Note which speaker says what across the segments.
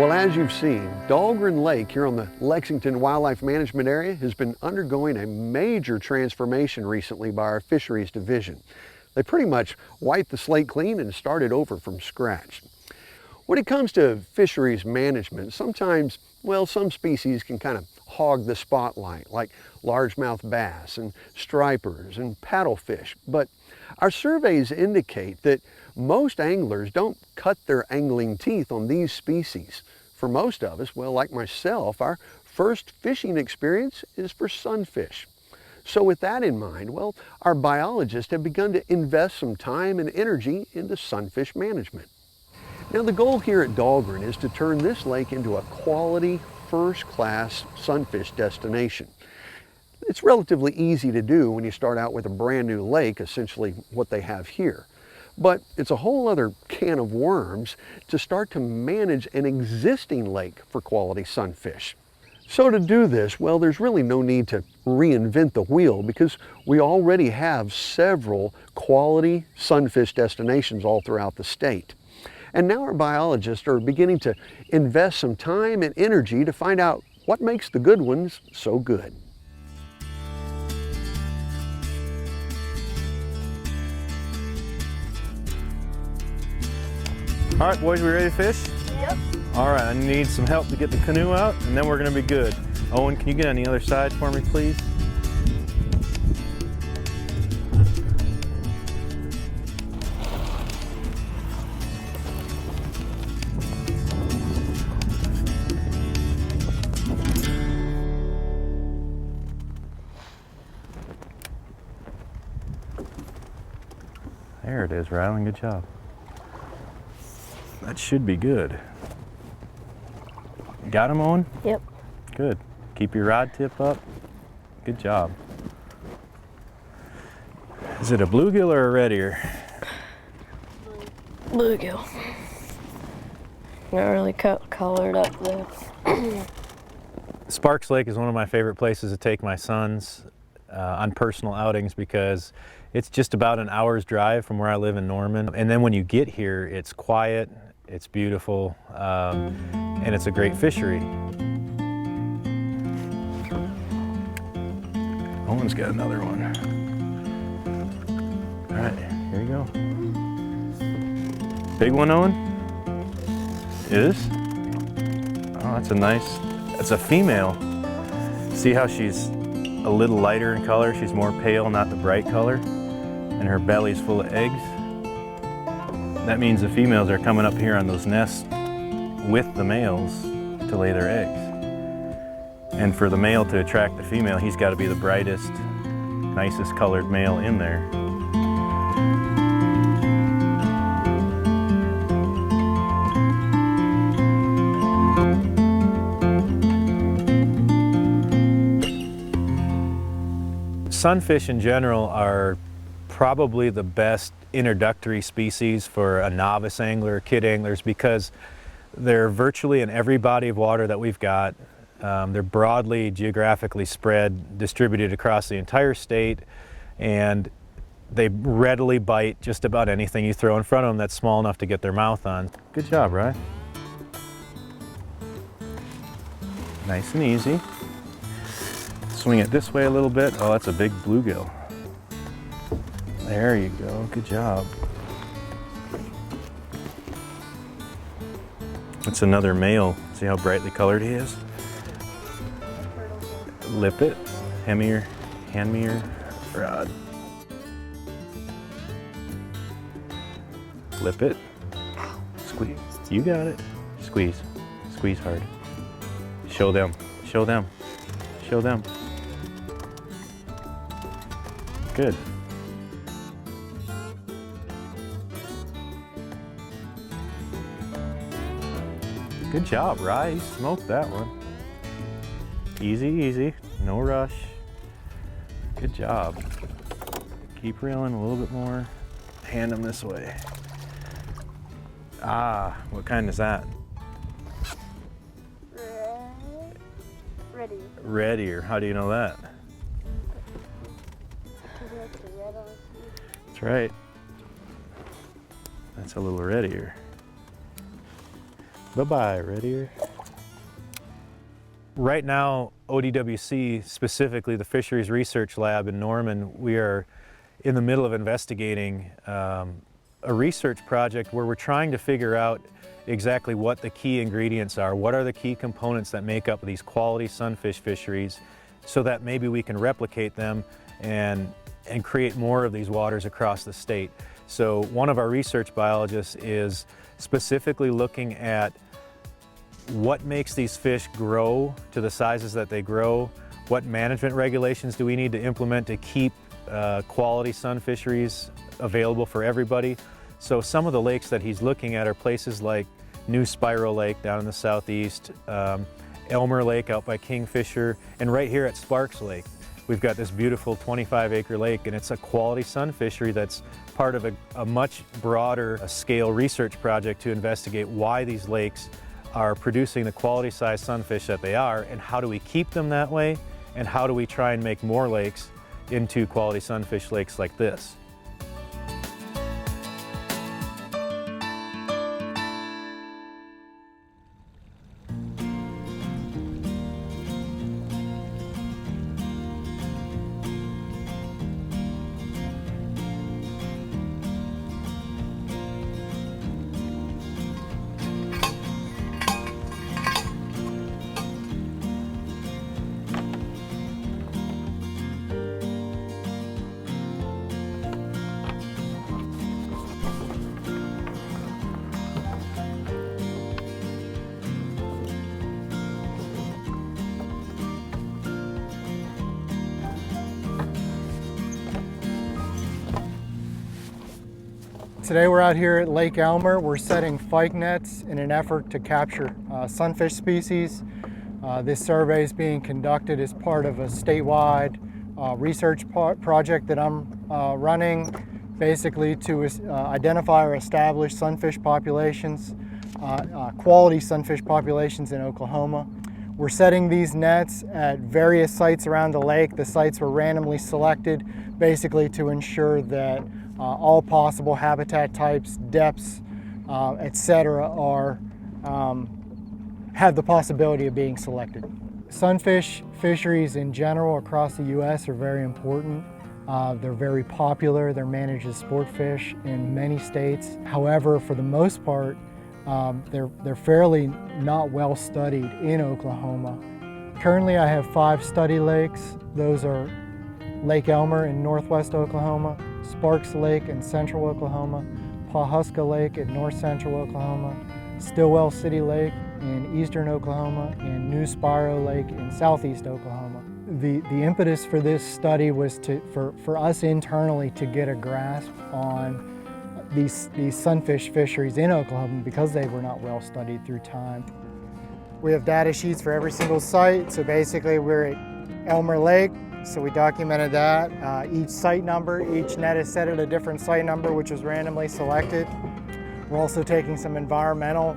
Speaker 1: Well, as you've seen, Dahlgren Lake here on the Lexington Wildlife Management Area has been undergoing a major transformation recently by our fisheries division. They pretty much wiped the slate clean and started over from scratch. When it comes to fisheries management, sometimes, well, some species can kind of hog the spotlight, like largemouth bass and stripers and paddlefish. But our surveys indicate that most anglers don't cut their angling teeth on these species. For most of us, well, like myself, our first fishing experience is for sunfish. So with that in mind, well, our biologists have begun to invest some time and energy into sunfish management. Now, the goal here at Dahlgren is to turn this lake into a quality, first-class sunfish destination. It's relatively easy to do when you start out with a brand new lake, essentially what they have here. But it's a whole other can of worms to start to manage an existing lake for quality sunfish. So to do this, well, there's really no need to reinvent the wheel because we already have several quality sunfish destinations all throughout the state. And now our biologists are beginning to invest some time and energy to find out what makes the good ones so good.
Speaker 2: All right, boys, we ready to fish?
Speaker 3: Yep.
Speaker 2: All right, I need some help to get the canoe out, and then we're gonna be good. Owen, can you get on the other side for me, please? There it is, Rylan, good job. That should be good. Got him, Owen?
Speaker 3: Yep.
Speaker 2: Good. Keep your rod tip up. Good job. Is it a bluegill or a red ear?
Speaker 3: Bluegill. Not really colored up though.
Speaker 2: Sparks Lake is one of my favorite places to take my sons on personal outings because it's just about an hour's drive from where I live in Norman. And then when you get here, it's quiet, it's beautiful, and it's a great fishery. Owen's got another one. All right, here you go. Big one, Owen? It is? Oh, that's a female. See how she's a little lighter in color? She's more pale, not the bright color. And her belly's full of eggs. That means the females are coming up here on those nests with the males to lay their eggs. And for the male to attract the female, he's got to be the brightest, nicest colored male in there. Sunfish in general are probably the best introductory species for a novice angler, kid anglers, because they're virtually in every body of water that we've got. They're broadly geographically spread, distributed across the entire state, and they readily bite just about anything you throw in front of them that's small enough to get their mouth on. Good job, Rye. Nice and easy. Swing it this way a little bit. Oh, that's a big bluegill. There you go, good job. That's another male. See how brightly colored he is? Lip it. Hand me your rod. Lip it. Squeeze. You got it. Squeeze. Squeeze hard. Show them. Show them. Show them. Good. Good job, Rye. You smoked that one. Easy, easy. No rush. Good job. Keep reeling a little bit more. Hand them this way. Ah, what kind is that?
Speaker 3: Red ear.
Speaker 2: Red ear. How do you know that? That's right. That's a little red ear. Bye-bye, red ear. Right now, ODWC, specifically the Fisheries Research Lab in Norman, we are in the middle of investigating a research project where we're trying to figure out exactly what the key ingredients are. What are the key components that make up these quality sunfish fisheries, so that maybe we can replicate them and create more of these waters across the state. So one of our research biologists is specifically looking at what makes these fish grow to the sizes that they grow, what management regulations do we need to implement to keep quality sun fisheries available for everybody. So some of the lakes that he's looking at are places like New Spiral Lake down in the southeast, Elmer Lake out by Kingfisher, and right here at Sparks Lake. We've got this beautiful 25-acre lake, and it's a quality sun fishery that's part of a much broader scale research project to investigate why these lakes are producing the quality size sunfish that they are, and how do we keep them that way, and how do we try and make more lakes into quality sunfish lakes like this.
Speaker 4: Today we're out here at Lake Elmer. We're setting pike nets in an effort to capture sunfish species. This survey is being conducted as part of a statewide research project that I'm running, basically to identify or establish sunfish populations, quality sunfish populations in Oklahoma. We're setting these nets at various sites around the lake. The sites were randomly selected basically to ensure that all possible habitat types, depths, etc. have the possibility of being selected. Sunfish fisheries in general across the U.S. are very important. They're very popular. They're managed as sport fish in many states. However, for the most part, they're fairly not well studied in Oklahoma. Currently, I have 5 study lakes. Those are Lake Elmer in northwest Oklahoma, Sparks Lake in central Oklahoma, Pawhuska Lake in north central Oklahoma, Stillwell City Lake in eastern Oklahoma, and New Spiral Lake in southeast Oklahoma. The impetus for this study was for us internally to get a grasp on these sunfish fisheries in Oklahoma because they were not well studied through time. We have data sheets for every single site, so basically we're at Elmer Lake, so we documented that. Each site number, each net is set at a different site number, which was randomly selected. We're also taking some environmental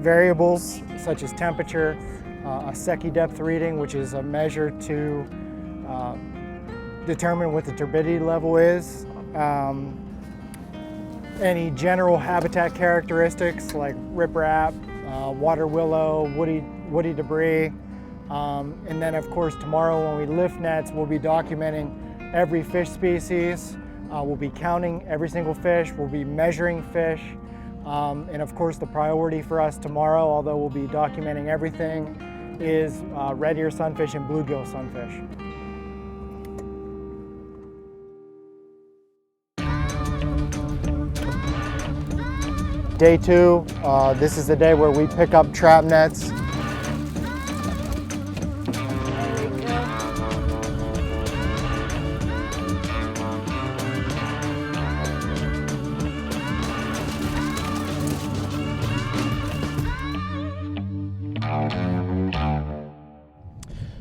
Speaker 4: variables, such as temperature, a Secchi depth reading, which is a measure to determine what the turbidity level is. Any general habitat characteristics like riprap, water willow, woody debris. And then of course tomorrow when we lift nets, we'll be documenting every fish species. We'll be counting every single fish, we'll be measuring fish. And of course the priority for us tomorrow, although we'll be documenting everything, is red ear sunfish and bluegill sunfish. Day 2, this is the day where we pick up trap nets.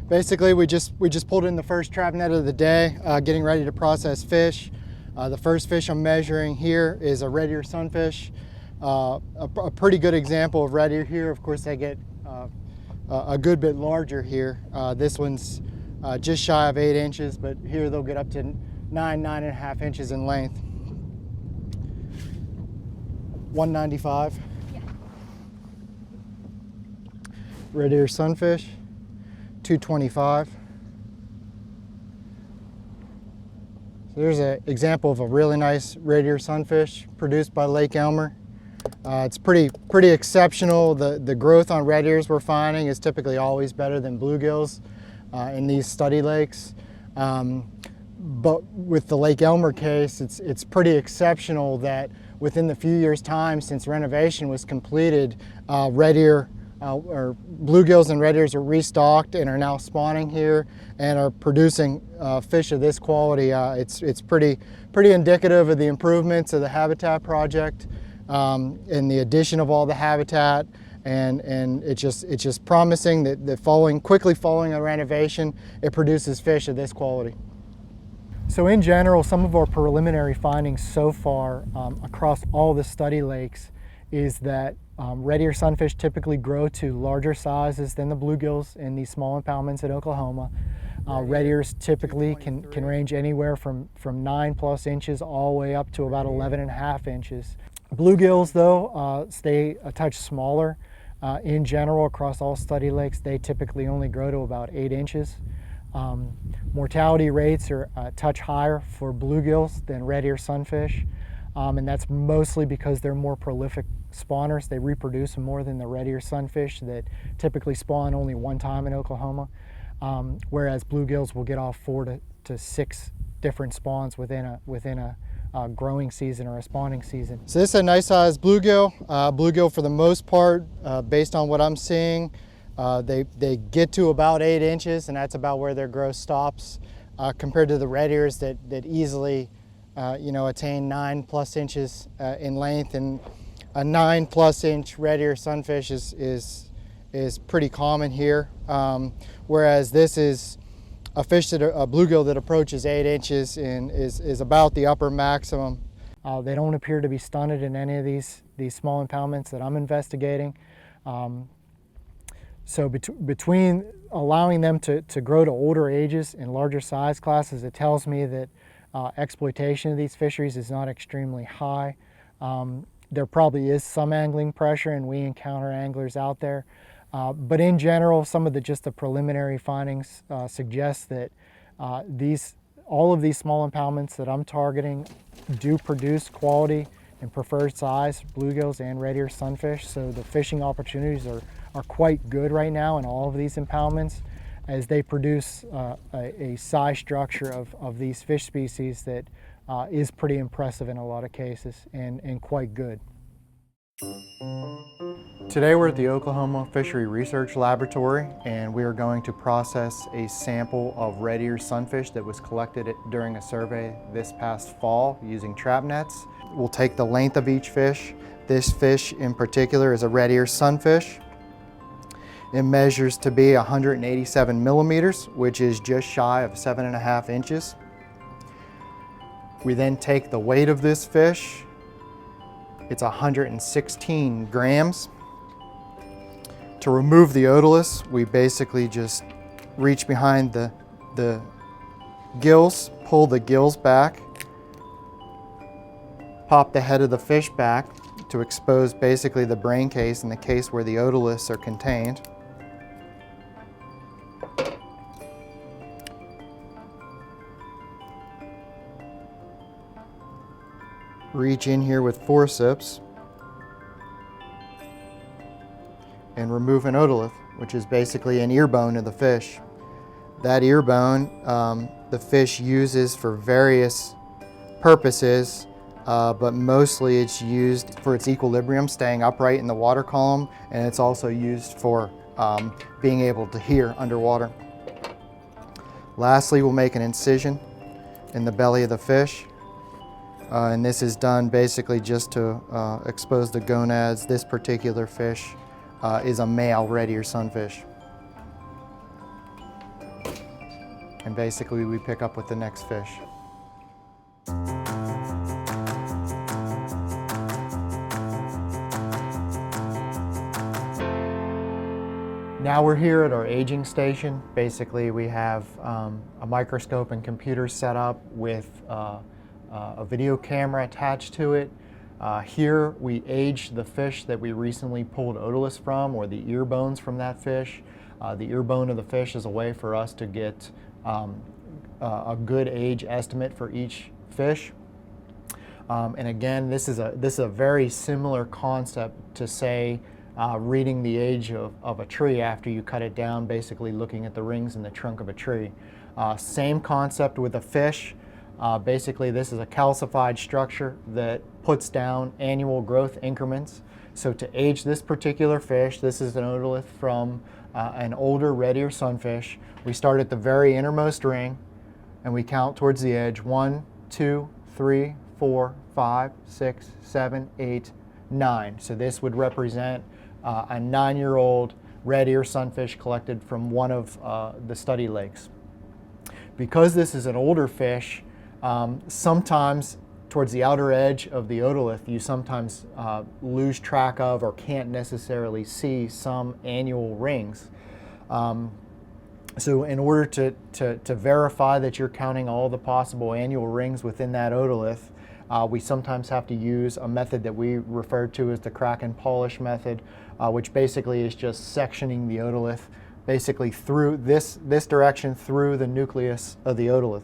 Speaker 4: Basically, we just pulled in the first trap net of the day, getting ready to process fish. The first fish I'm measuring here is a red ear sunfish. A pretty good example of red ear here. Of course, they get a good bit larger here. This one's just shy of 8 inches, but here they'll get up to 9.5 inches in length. 195. red ear sunfish, 225. So there's an example of a really nice red ear sunfish produced by Lake Elmer. It's pretty exceptional. The growth on red ears we're finding is typically always better than bluegills in these study lakes. But with the Lake Elmer case, it's pretty exceptional that within the few years' time since renovation was completed, red ear or bluegills and red ears are restocked and are now spawning here and are producing fish of this quality. It's pretty indicative of the improvements of the habitat project and the addition of all the habitat, and it's just promising that quickly following a renovation, it produces fish of this quality. So in general, some of our preliminary findings so far across all the study lakes is that red ear sunfish typically grow to larger sizes than the bluegills in these small impoundments in Oklahoma. Red ears typically can range anywhere from 9+ inches all the way up to about 11.5 inches. Bluegills, though, stay a touch smaller. In general, across all study lakes, they typically only grow to about 8 inches. Mortality rates are a touch higher for bluegills than red ear sunfish, and that's mostly because they're more prolific spawners. They reproduce more than the red ear sunfish that typically spawn only one time in Oklahoma, whereas bluegills will get off 4 to 6 different spawns within a growing season or a spawning season. So this is a nice sized bluegill. Bluegill, for the most part, based on what I'm seeing, they get to about 8 inches, and that's about where their growth stops, compared to the red ears that easily attain 9+ inches in length. And a 9+ inch red ear sunfish is pretty common here, whereas this is a bluegill that approaches 8 inches and is about the upper maximum. They don't appear to be stunted in any of these small impoundments that I'm investigating. So between allowing them to grow to older ages and larger size classes, it tells me that exploitation of these fisheries is not extremely high. There probably is some angling pressure, and we encounter anglers out there. But in general, some of the preliminary findings suggest that all of these small impoundments that I'm targeting do produce quality and preferred size bluegills and red ear sunfish. So the fishing opportunities are quite good right now in all of these impoundments, as they produce a size structure of these fish species that is pretty impressive in a lot of cases and quite good. Today we're at the Oklahoma Fishery Research Laboratory, and we are going to process a sample of red ear sunfish that was collected during a survey this past fall using trap nets. We'll take the length of each fish. This fish in particular is a red ear sunfish. It measures to be 187 millimeters, which is just shy of 7.5 inches. We then take the weight of this fish. It's 116 grams. To remove the otoliths, we basically just reach behind the gills, pull the gills back, pop the head of the fish back to expose basically the brain case and the case where the otoliths are contained. Reach in here with forceps and remove an otolith, which is basically an ear bone of the fish. That ear bone the fish uses for various purposes, but mostly it's used for its equilibrium, staying upright in the water column, and it's also used for being able to hear underwater. Lastly, we'll make an incision in the belly of the fish. And this is done basically just to expose the gonads. This particular fish is a male red ear sunfish. And basically we pick up with the next fish. Now we're here at our aging station. Basically we have a microscope and computer set up with a video camera attached to it. Here we age the fish that we recently pulled otoliths from, or the ear bones from that fish. The ear bone of the fish is a way for us to get a good age estimate for each fish. And again, this is a very similar concept to, say, reading the age of a tree after you cut it down, basically looking at the rings in the trunk of a tree. Same concept with a fish. Basically, this is a calcified structure that puts down annual growth increments. So to age this particular fish, this is an otolith from an older red ear sunfish. We start at the very innermost ring and we count towards the edge. 1, 2, 3, 4, 5, 6, 7, 8, 9. So this would represent a 9-year-old red ear sunfish collected from one of the study lakes. Because this is an older fish, sometimes towards the outer edge of the otolith, you sometimes lose track of or can't necessarily see some annual rings. So in order to verify that you're counting all the possible annual rings within that otolith, we sometimes have to use a method that we refer to as the crack and polish method, which basically is just sectioning the otolith basically through this direction through the nucleus of the otolith.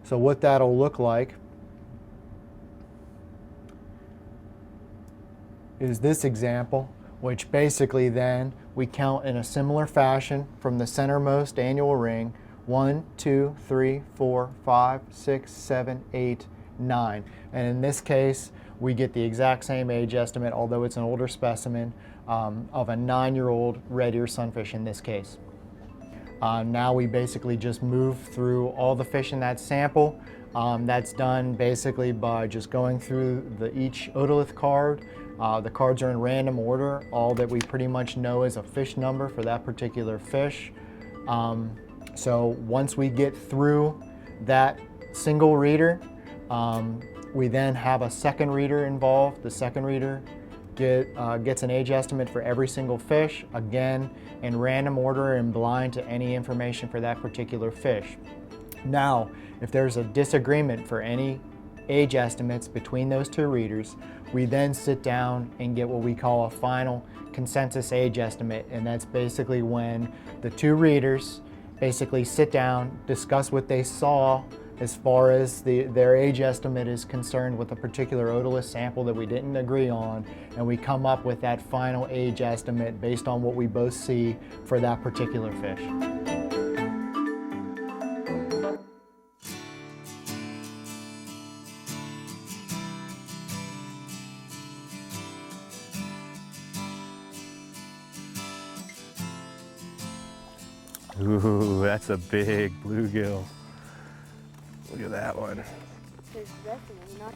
Speaker 4: So what that'll look like is this example, which basically then we count in a similar fashion from the centermost annual ring. 1, 2, 3, 4, 5, 6, 7, 8, 9. And in this case, we get the exact same age estimate, although it's an older specimen, of a 9-year-old red ear sunfish in this case. Now we basically just move through all the fish in that sample. That's done basically by just going through each otolith card. The cards are in random order. All that we pretty much know is a fish number for that particular fish. So once we get through that single reader, we then have a second reader involved. The second reader gets an age estimate for every single fish, again in random order and blind to any information for that particular fish. Now, if there's a disagreement for any age estimates between those two readers, we then sit down and get what we call a final consensus age estimate, and that's basically when the two readers basically sit down, discuss what they saw as far as their age estimate is concerned with a particular otolith sample that we didn't agree on, and we come up with that final age estimate based on what we both see for that particular fish.
Speaker 2: Ooh, that's a big bluegill. Look at that one.
Speaker 3: There's definitely not.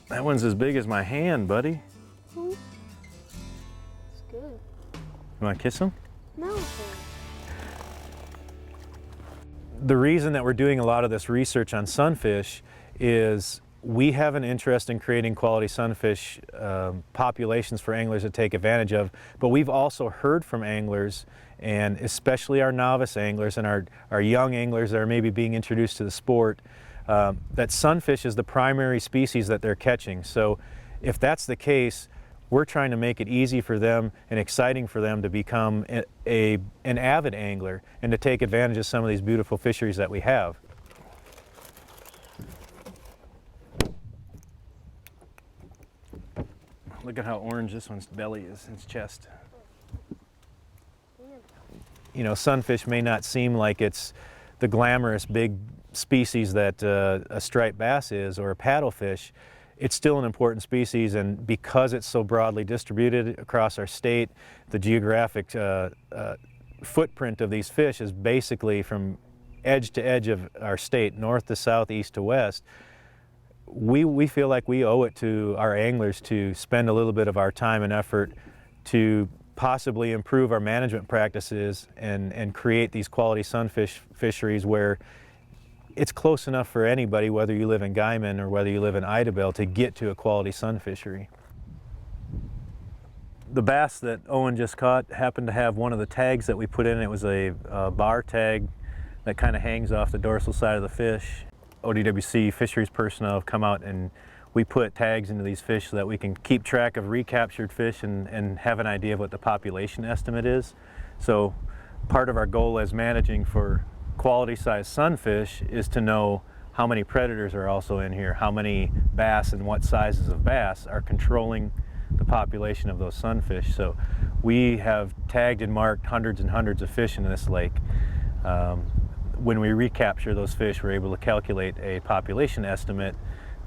Speaker 2: That one's as big as my hand, buddy.
Speaker 3: It's good.
Speaker 2: You want to kiss him?
Speaker 3: No.
Speaker 2: The reason that we're doing a lot of this research on sunfish is we have an interest in creating quality sunfish populations for anglers to take advantage of, but we've also heard from anglers, and especially our novice anglers and our young anglers that are maybe being introduced to the sport, that sunfish is the primary species that they're catching. So if that's the case, we're trying to make it easy for them and exciting for them to become an avid angler and to take advantage of some of these beautiful fisheries that we have. Look at how orange this one's belly is, its chest. You know, sunfish may not seem like it's the glamorous big species that a striped bass is or a paddlefish. It's still an important species, and because it's so broadly distributed across our state, the geographic footprint of these fish is basically from edge to edge of our state, north to south, east to west. We feel like we owe it to our anglers to spend a little bit of our time and effort to possibly improve our management practices and create these quality sunfish fisheries where it's close enough for anybody, whether you live in Guyman or whether you live in Idabel, to get to a quality sun fishery. The bass that Owen just caught happened to have one of the tags that we put in. It was a bar tag that kind of hangs off the dorsal side of the fish. ODWC fisheries personnel have come out and we put tags into these fish so that we can keep track of recaptured fish and have an idea of what the population estimate is. So part of our goal as managing for quality size sunfish is to know how many predators are also in here, how many bass and what sizes of bass are controlling the population of those sunfish. So we have tagged and marked hundreds and hundreds of fish in this lake. When we recapture those fish, we're able to calculate a population estimate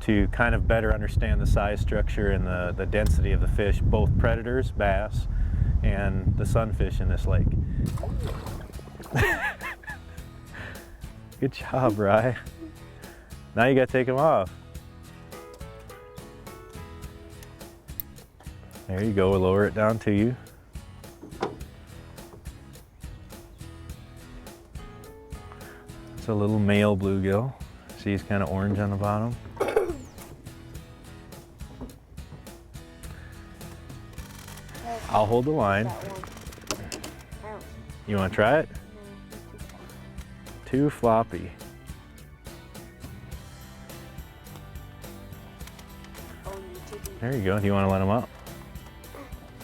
Speaker 2: to kind of better understand the size structure and the density of the fish, both predators, bass, and the sunfish in this lake. Good job, Rye. Now you gotta take them off. There you go, we'll lower it down to you. It's a little male bluegill. See, he's kind of orange on the bottom. I'll hold the line. You want to try it? Too floppy. There you go. Do you want to let them up?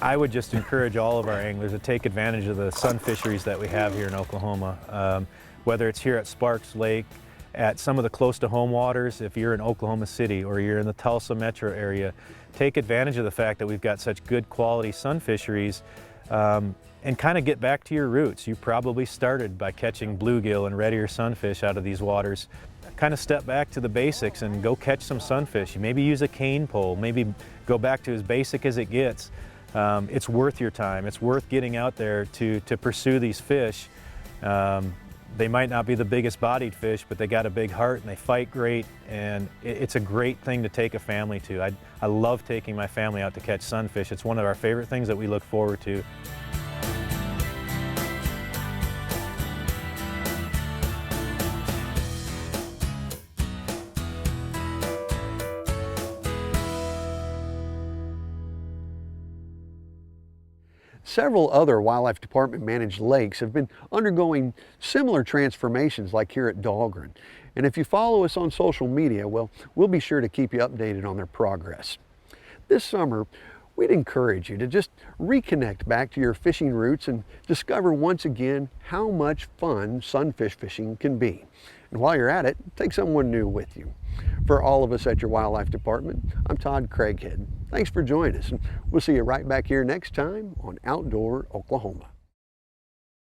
Speaker 2: I would just encourage all of our anglers to take advantage of the sun fisheries that we have here in Oklahoma. Whether it's here at Sparks Lake, at some of the close to home waters, if you're in Oklahoma City or you're in the Tulsa metro area, take advantage of the fact that we've got such good quality sun fisheries and kind of get back to your roots. You probably started by catching bluegill and red ear sunfish out of these waters. Kind of step back to the basics and go catch some sunfish. Maybe use a cane pole, maybe go back to as basic as it gets. It's worth your time. It's worth getting out there to pursue these fish. They might not be the biggest bodied fish, but they got a big heart and they fight great, and it's a great thing to take a family to. I love taking my family out to catch sunfish. It's one of our favorite things that we look forward to.
Speaker 1: Several other Wildlife Department managed lakes have been undergoing similar transformations like here at Dahlgren. And if you follow us on social media, well, we'll be sure to keep you updated on their progress. This summer, we'd encourage you to just reconnect back to your fishing roots and discover once again how much fun sunfish fishing can be. And while you're at it, take someone new with you. For all of us at your Wildlife Department, I'm Todd Craighead. Thanks for joining us, and we'll see you right back here next time on Outdoor Oklahoma.